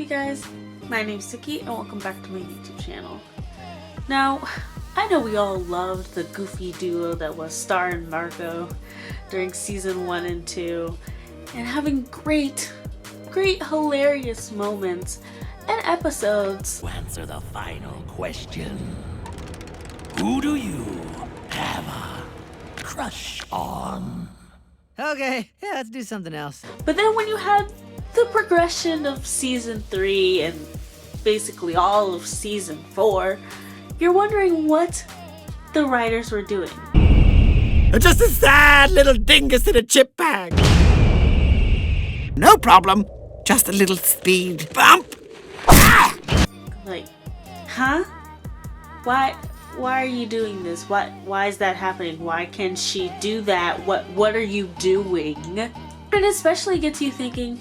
guys, my name's Suki and welcome back to my YouTube channel. Now, I know we all loved the goofy duo that was Star and Marco during season 1 and 2 and having great hilarious moments and episodes. To answer the final question, who do you have a crush on? Okay, yeah, let's do something else. But then when you had the progression of season 3 and basically all of season 4, you're wondering what the writers were doing. Just a sad little dingus in a chip bag. No problem. Just a little speed bump. Ah! Like, huh? Why are you doing this? Why is that happening? Why can she do that? What are you doing? And especially gets you thinking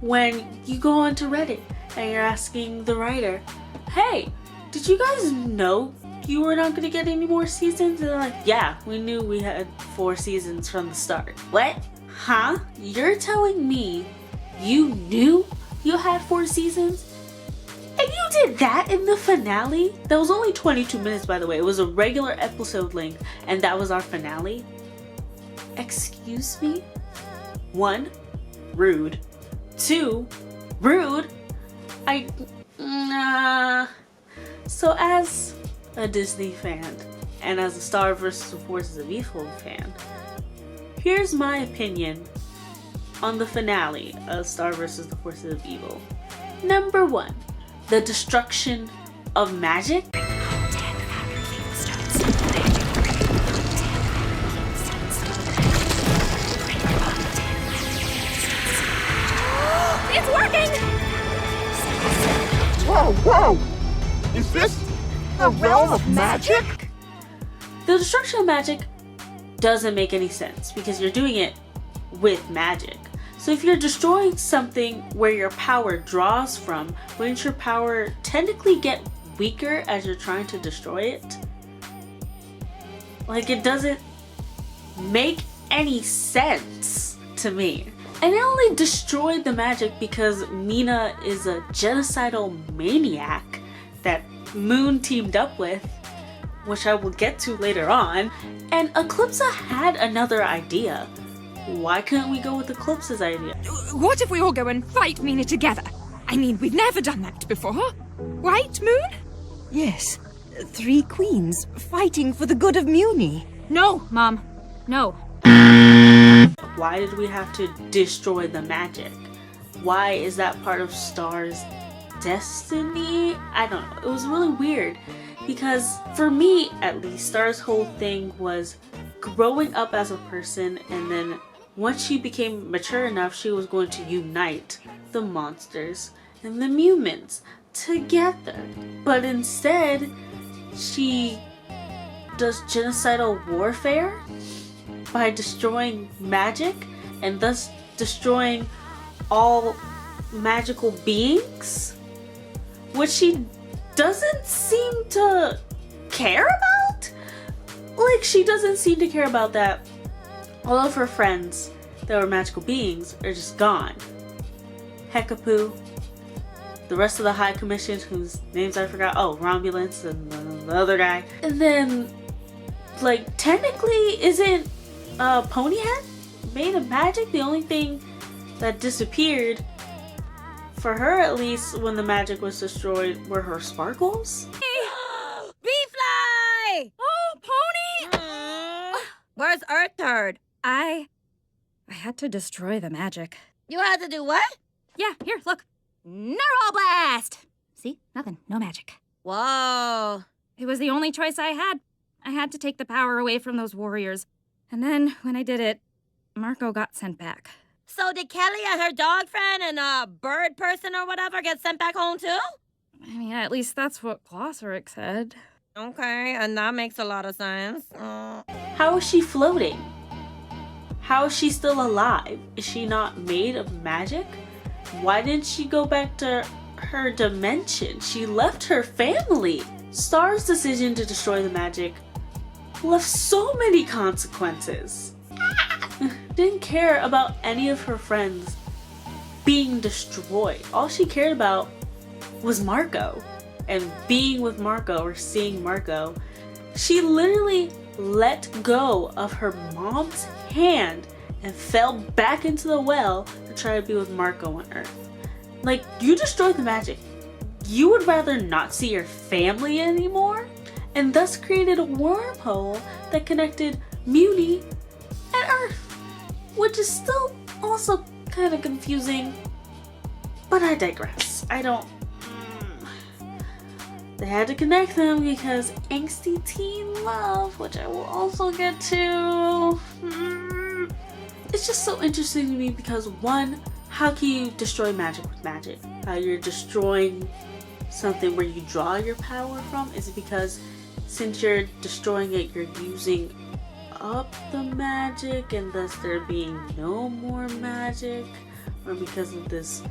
when you go onto Reddit and you're asking the writer, hey, did you guys know you were not going to get any more seasons? And they're like, yeah, we knew we had 4 seasons from the start. What? Huh? You're telling me you knew you had 4 seasons? And you did that in the finale? That was only 22 minutes, by the way. It was a regular episode length, and that was our finale? Excuse me? 1, rude. 2, rude. So as a Disney fan, and as a Star vs. the Forces of Evil fan, here's my opinion on the finale of Star vs. the Forces of Evil. Number 1, the destruction of magic. It's working! Whoa! Is this the realm of magic? The destruction of magic doesn't make any sense because you're doing it with magic. So if you're destroying something where your power draws from, wouldn't your power technically get weaker as you're trying to destroy it? Like, it doesn't make any sense to me. And they only destroyed the magic because Mina is a genocidal maniac that Moon teamed up with, which I will get to later on. And Eclipsa had another idea. Why couldn't we go with Eclipsa's idea? What if we all go and fight Mina together? I mean, we've never done that before. Right, Moon? Yes. 3 queens fighting for the good of Muni. No, Mom. No. Why did we have to destroy the magic? Why is that part of Star's destiny? I don't know. It was really weird because for me, at least, Star's whole thing was growing up as a person, and then once she became mature enough, she was going to unite the monsters and the humans together. But instead, she does genocidal warfare by destroying magic and thus destroying all magical beings, which she doesn't seem to care about. Like, she doesn't seem to care about that all of her friends that were magical beings are just gone. Hekapoo, the rest of the High Commission, whose names I forgot. Oh, Romulans and the other guy. And then, like, technically, isn't Ponyhead made of magic? The only thing that disappeared, for her at least, when the magic was destroyed, were her sparkles. Bee-Fly! Oh, Pony! Where's Earth Turd? I had to destroy the magic. You had to do what? Yeah, here, look. Neural Blast! See? Nothing. No magic. Whoa. It was the only choice I had. I had to take the power away from those warriors. And then, when I did it, Marco got sent back. So did Kelly and her dog friend and a bird person or whatever get sent back home too? I mean, at least that's what Glossaric said. Okay, and that makes a lot of sense. How is she floating? How is she still alive? Is she not made of magic? Why didn't she go back to her dimension? She left her family. Star's decision to destroy the magic left so many consequences. Didn't care about any of her friends being destroyed. All she cared about was Marco. And being with Marco or seeing Marco, she literally let go of her mom's hand and fell back into the well to try to be with Marco on Earth. Like, you destroyed the magic. You would rather not see your family anymore, and thus created a wormhole that connected Muni and Earth, which is still also kind of confusing, but I digress. They had to connect them because angsty teen love, which I will also get to. It's just so interesting to me because, one, how can you destroy magic with magic? How you're destroying something where you draw your power from? Is it because since you're destroying it, you're using up the magic and thus there being no more magic? Or because of this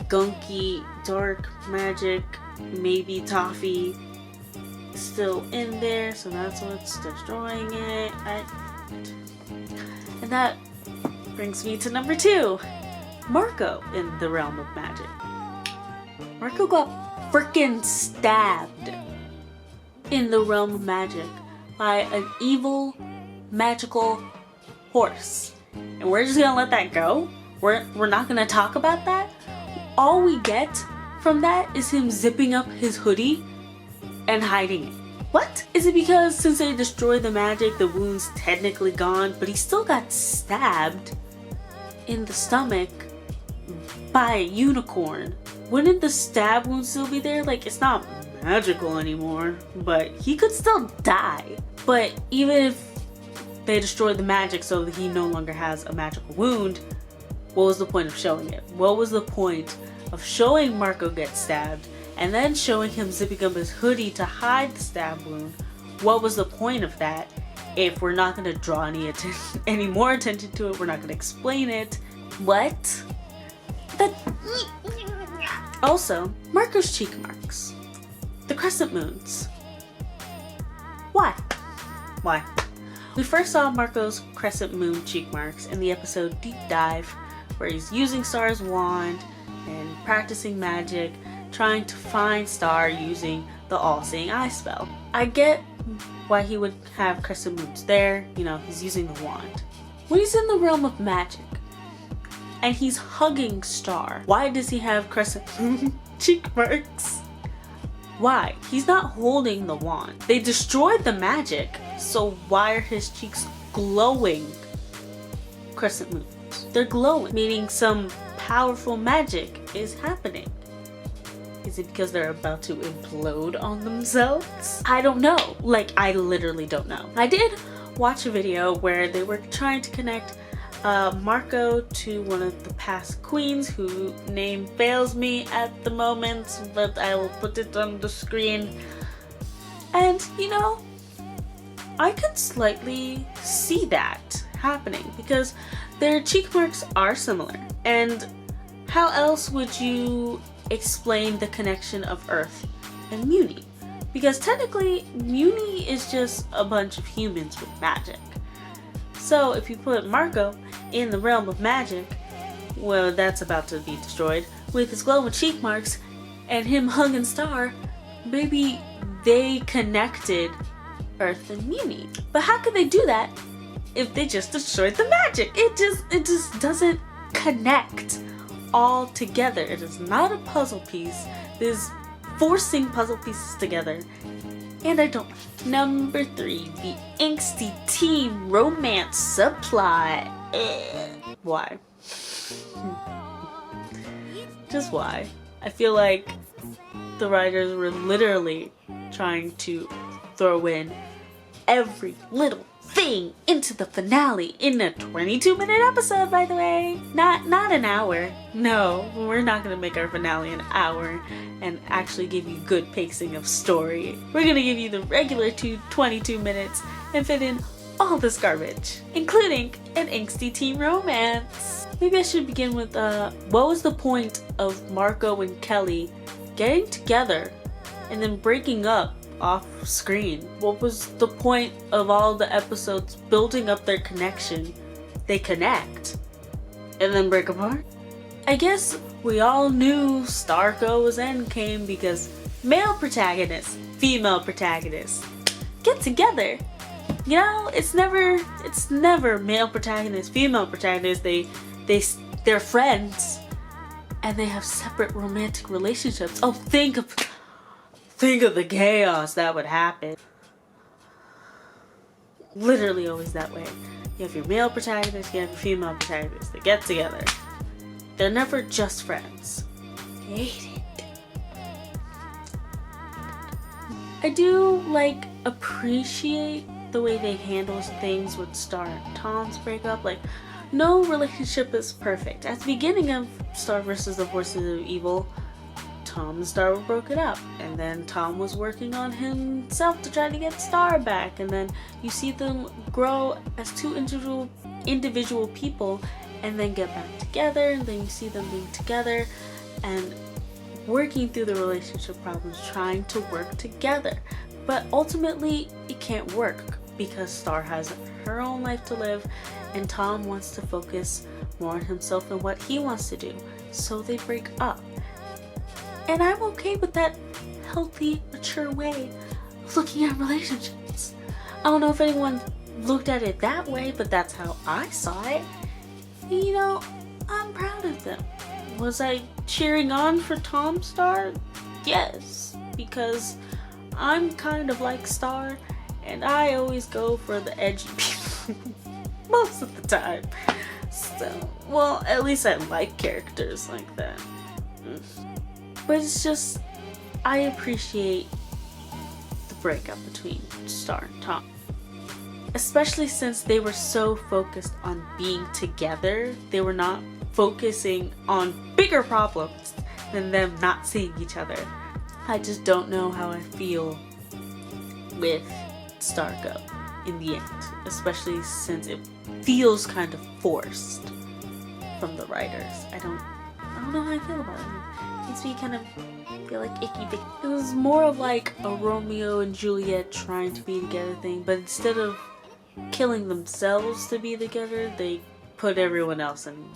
gunky dark magic, maybe toffee is still in there, so that's what's destroying it. And that brings me to number 2, Marco in the realm of magic. Marco got freaking stabbed in the realm of magic by an evil magical horse, and we're just gonna let that go. We're not gonna talk about that. All we get from that is him zipping up his hoodie and hiding it. What? Is it because since they destroyed the magic, the wound's technically gone, but he still got stabbed in the stomach by a unicorn? Wouldn't the stab wound still be there? Like, it's not magical anymore, but he could still die. But even if they destroyed the magic so that he no longer has a magical wound, what was the point of showing it? What was the point of showing Marco get stabbed and then showing him zipping up his hoodie to hide the stab wound? What was the point of that if we're not going to draw any more attention to it? We're not going to explain it. What? Also, Marco's cheek marks. The crescent moons. Why? We first saw Marco's crescent moon cheek marks in the episode Deep Dive, where he's using Star's wand and practicing magic, trying to find Star using the all-seeing eye spell. I get why he would have crescent moons there, he's using the wand. When he's in the realm of magic and he's hugging Star, why does he have crescent moon cheek marks? Why? He's not holding the wand. They destroyed the magic, so why are his cheeks glowing crescent moons? They're glowing, meaning some powerful magic is happening. Is it because they're about to implode on themselves? I don't know. I literally don't know. I did watch a video where they were trying to connect Marco to one of the past queens whose name fails me at the moment, but I will put it on the screen. And I could slightly see that happening because their cheek marks are similar. And how else would you explain the connection of Earth and Muni? Because technically, Muni is just a bunch of humans with magic. So if you put Marco in the realm of magic, well, that's about to be destroyed, with his glowing cheek marks and him hugging Star, maybe they connected Earth and Muni. But how could they do that if they just destroyed the magic? It just doesn't connect all together. It is not a puzzle piece. It is forcing puzzle pieces together. And I don't. Number 3, the angsty teen romance subplot. Why? Just why? I feel like the writers were literally trying to throw in every little thing into the finale in a 22-minute episode, by the way. Not an hour. No, we're not gonna make our finale an hour and actually give you good pacing of story. We're gonna give you the regular 22 minutes and fit in all this garbage, including an angsty teen romance. Maybe I should begin with what was the point of Marco and Kelly getting together and then breaking up off screen? What was the point of all the episodes building up their connection? They connect and then break apart. I guess We all knew Starco's end came because male protagonists, female protagonists get together. You know, it's never male protagonist, female protagonist. They're friends and they have separate romantic relationships. Oh, think of the chaos that would happen. Literally always that way. You have your male protagonist, you have your female protagonist. They get together. They're never just friends. I hate it. I do appreciate the way they handle things with Star and Tom's breakup. Like, no relationship is perfect. At the beginning of Star vs. the Forces of Evil, Tom and Star were broken up, and then Tom was working on himself to try to get Star back, and then you see them grow as two individual people and then get back together, and then you see them being together and working through the relationship problems, trying to work together. But ultimately it can't work because Star has her own life to live and Tom wants to focus more on himself and what he wants to do, so they break up. And I'm okay with that healthy, mature way of looking at relationships. I don't know if anyone looked at it that way, but that's how I saw it. And, you know, I'm proud of them. Was I cheering on for Tom Star? Yes, because I'm kind of like Star, and I always go for the edgy people most of the time. So, well, at least I like characters like that. But it's just, I appreciate the breakup between Star and Tom. Especially since they were so focused on being together, they were not focusing on bigger problems than them not seeing each other. I just don't know how I feel with Starco in the end, especially since it feels kind of forced from the writers. I don't know how I feel about it. It makes me kind of feel like icky. It was more of like a Romeo and Juliet trying to be together thing, but instead of killing themselves to be together, they put everyone else in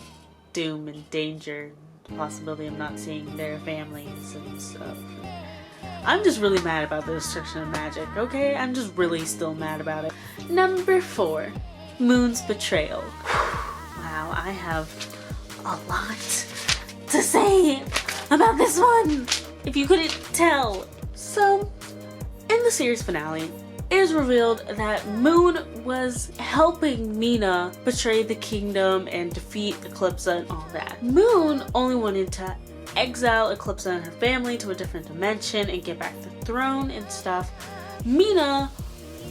doom and danger, the possibility of not seeing their families and stuff. I'm just really mad about the destruction of magic, okay? I'm just really still mad about it. Number 4, Moon's betrayal. Wow, I have a lot to say about this one, if you couldn't tell. So, in the series finale, it is revealed that Moon was helping Mina betray the kingdom and defeat Eclipsa and all that. Moon only wanted to exile Eclipsa and her family to a different dimension and get back the throne and stuff. Mina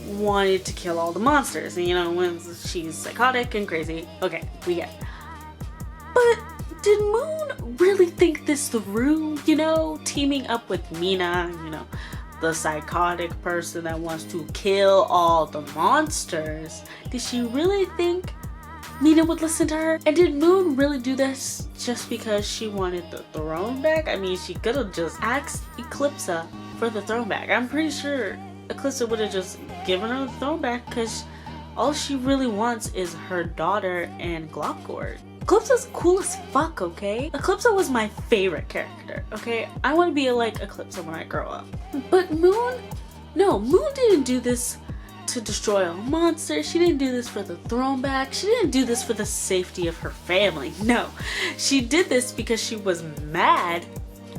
wanted to kill all the monsters, and you know, when she's psychotic and crazy. Okay, we get it. But did Moon really think this through, you know, teaming up with Mina, you know, the psychotic person that wants to kill all the monsters? Did she really think Mina would listen to her? And did Moon really do this just because she wanted the throne back? I mean, she could have just asked Eclipsa for the throne back. I'm pretty sure Eclipsa would have just given her the throne back because all she really wants is her daughter and Glopgord. Eclipsa's cool as fuck, okay? Eclipsa was my favorite character, okay? I want to be like Eclipsa when I grow up. But Moon? No, Moon didn't do this to destroy all monsters. She didn't do this for the throne back. She didn't do this for the safety of her family. No, she did this because she was mad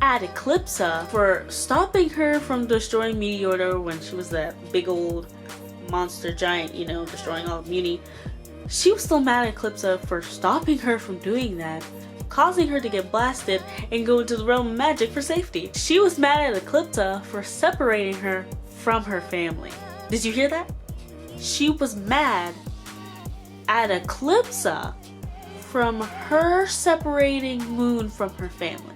at Eclipsa for stopping her from destroying Meteor when she was that big old monster giant, you know, destroying all of Muni. She was still mad at Eclipsa for stopping her from doing that, causing her to get blasted and go into the realm of magic for safety. She was mad at Eclipsa for separating her from her family. Did you hear that? She was mad at Eclipsa from her separating Moon from her family.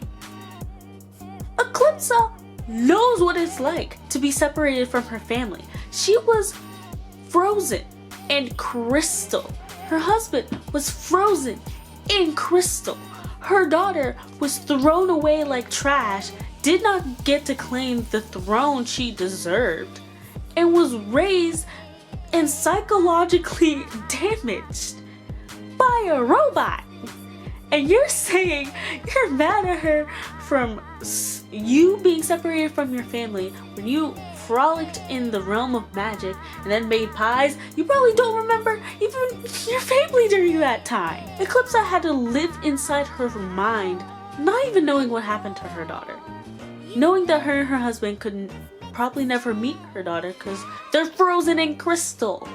Eclipsa knows what it's like to be separated from her family. She was frozen in crystal. Her husband was frozen in crystal. Her daughter was thrown away like trash, did not get to claim the throne she deserved, and was raised and psychologically damaged by a robot. And you're saying you're mad at her from you being separated from your family when you frolicked in the realm of magic and then made pies? You probably don't remember even your family during that time. Eclipsa had to live inside her mind, not even knowing what happened to her daughter. Knowing that her and her husband could probably never meet her daughter because they're frozen in crystal.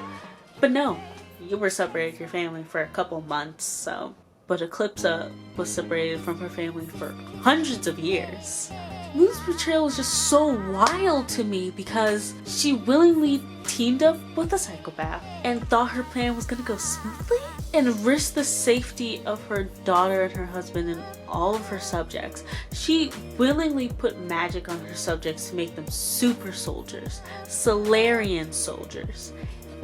But no, you were separated from your family for a couple months, so. But Eclipsa was separated from her family for hundreds of years. Moon's betrayal was just so wild to me because she willingly teamed up with a psychopath and thought her plan was gonna go smoothly and risked the safety of her daughter and her husband and all of her subjects. She willingly put magic on her subjects to make them super soldiers, Solarian soldiers.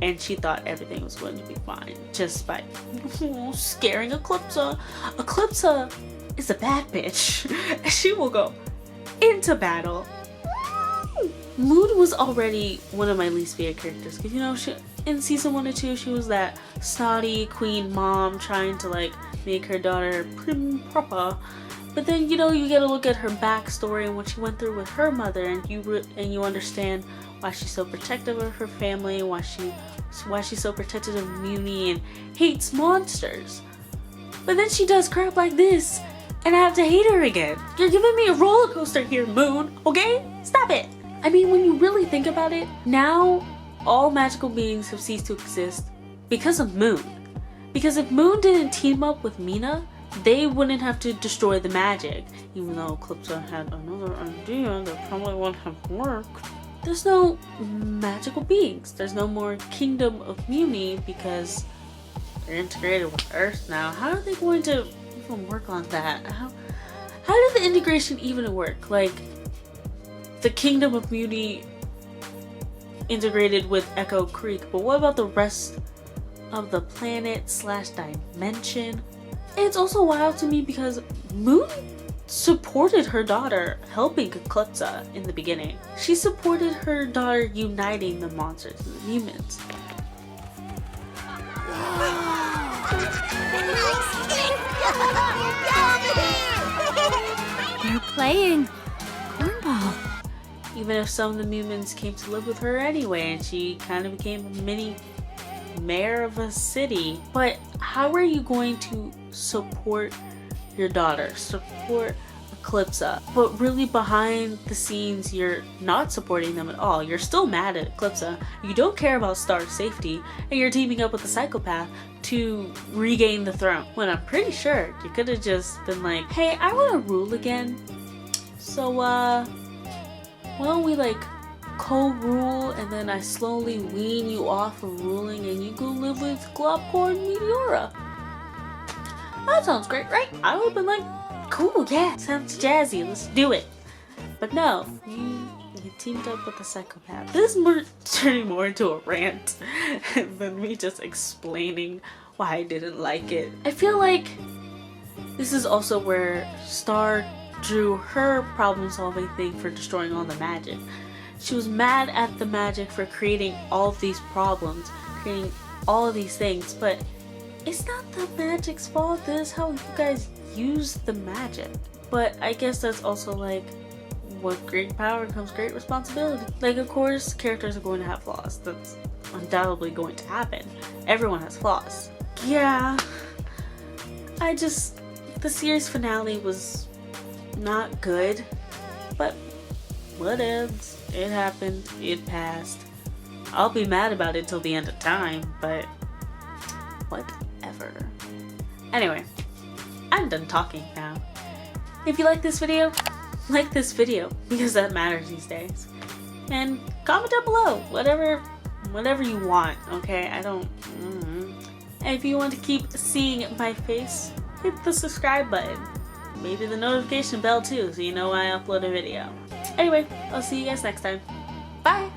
And she thought everything was going to be fine just by scaring Eclipsa. Eclipsa is a bad bitch. She will go into battle. Moon was already one of my least favorite characters because, you know, in season 1 and 2 she was that snotty queen mom trying to like make her daughter prim proper. But then, you know, you get to look at her backstory and what she went through with her mother, and you understand why she's so protective of her family, why she's so protective of Muni and hates monsters. But then she does crap like this, and I have to hate her again. You're giving me a roller coaster here, Moon, okay? Stop it. I mean, when you really think about it, now all magical beings have ceased to exist because of Moon. Because if Moon didn't team up with Mina, they wouldn't have to destroy the magic. Even though Eclipsa had another idea that probably wouldn't have worked. There's no magical beings. There's no more Kingdom of Muni because they're integrated with Earth now. How are they going to even work on that? How did the integration even work? Like, the Kingdom of Muni integrated with Echo Creek, but what about the rest of the planet / dimension? And it's also wild to me because Moon supported her daughter helping Eclipsa in the beginning. She supported her daughter uniting the monsters and the humans. They're playing cornball. Even if some of the humans came to live with her anyway and she kind of became a mini mayor of a city. But how are you going to support your daughter, support Eclipsa, but really behind the scenes you're not supporting them at all? You're still mad at Eclipsa, you don't care about Star's safety, and you're teaming up with a psychopath to regain the throne. When I'm pretty sure you could have just been like, hey, I want to rule again, so why don't we like co-rule, and then I slowly wean you off of ruling and you go live with Globcore and Meteora. That sounds great, right? I would have been like, cool, yeah, sounds jazzy, let's do it. But no, you teamed up with a psychopath. This is turning more into a rant than me just explaining why I didn't like it. I feel like this is also where Star drew her problem-solving thing for destroying all the magic. She was mad at the magic for creating all of these problems, creating all of these things, but it's not the magic's fault. This is how you guys use the magic. But I guess that's also like, with great power comes great responsibility. Like, of course, characters are going to have flaws. That's undoubtedly going to happen. Everyone has flaws. Yeah, the series finale was not good, but whatevs. It happened, it passed. I'll be mad about it till the end of time, but whatever. Anyway, I'm done talking now. If you like this video because that matters these days. And comment down below, whatever you want, okay? And if you want to keep seeing my face, hit the subscribe button. Maybe the notification bell too, so you know when I upload a video. Anyway, I'll see you guys next time. Bye!